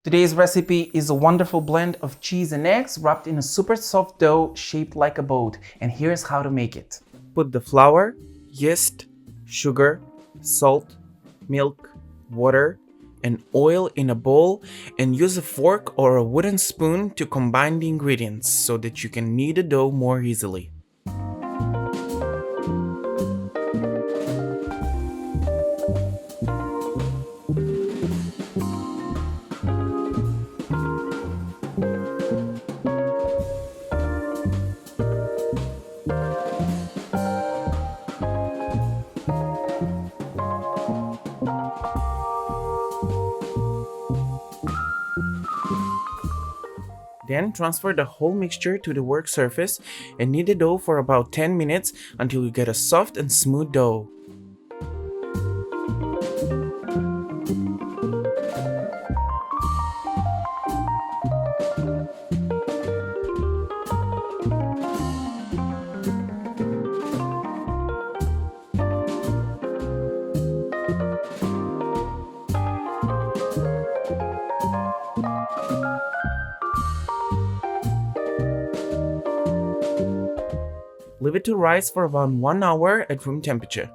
Today's recipe is a wonderful blend of cheese and eggs wrapped in a super soft dough shaped like a boat, and here's how to make it. Put the flour, yeast, sugar, salt, milk, water, and oil in a bowl and use a fork or a wooden spoon to combine the ingredients so that you can knead the dough more easily. Then transfer the whole mixture to the work surface and knead the dough for about 10 minutes until you get a soft and smooth dough. Leave it to rise for about 1 hour at room temperature.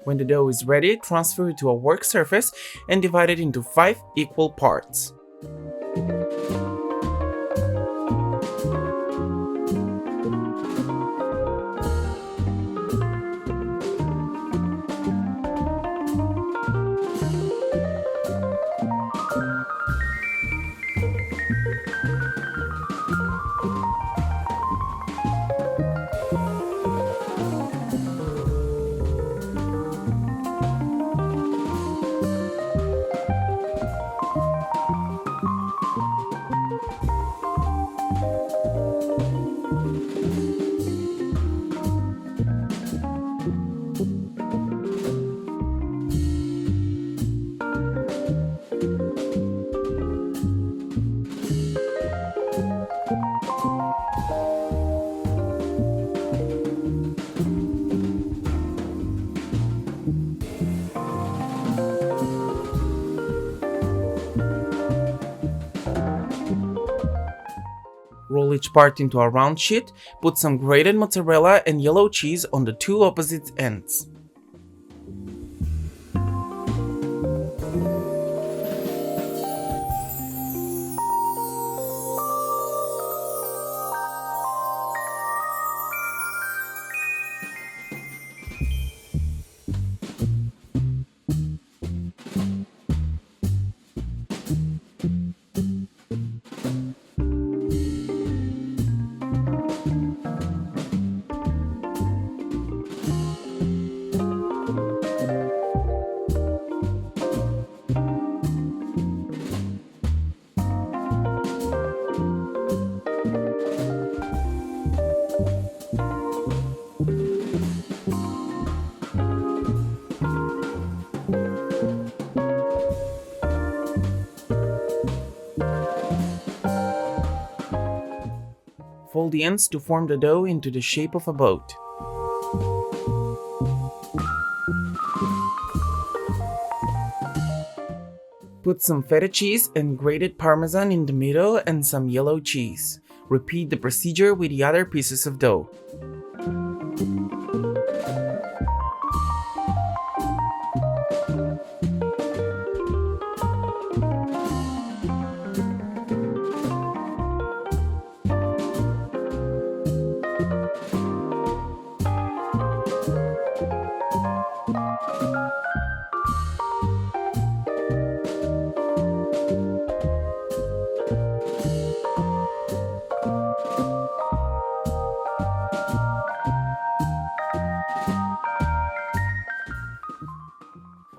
When the dough is ready, transfer it to a work surface and divide it into 5 equal parts. Roll each part into a round sheet, put some grated mozzarella and yellow cheese on the 2 opposite ends. Fold the ends to form the dough into the shape of a boat. Put some feta cheese and grated Parmesan in the middle and some yellow cheese. Repeat the procedure with the other pieces of dough.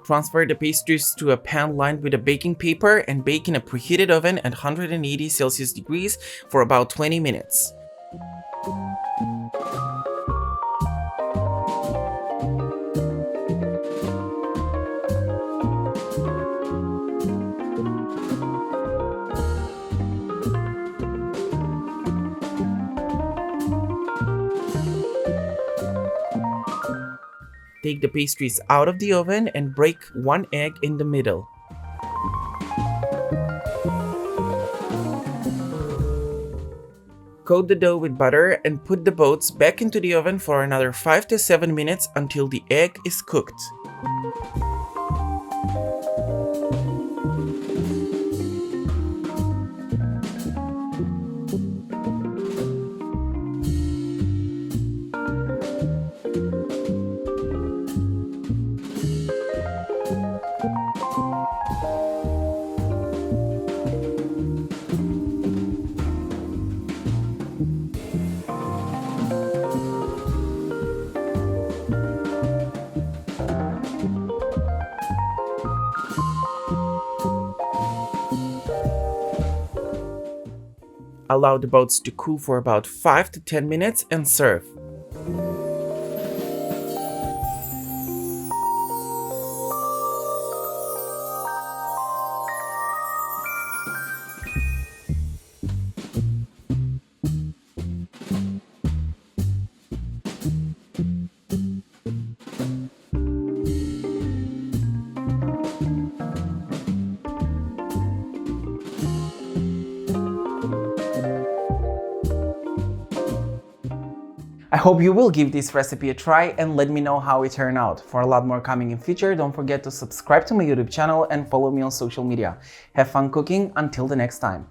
Transfer the pastries to a pan lined with a baking paper and bake in a preheated oven at 180 Celsius degrees for about 20 minutes. Take the pastries out of the oven and break one egg in the middle. Coat the dough with butter and put the boats back into the oven for another 5 to 7 minutes until the egg is cooked. Allow the boats to cool for about 5 to 10 minutes and serve. I hope you will give this recipe a try and let me know how it turned out. For a lot more coming in future, don't forget to subscribe to my YouTube channel and follow me on social media. Have fun cooking, until the next time.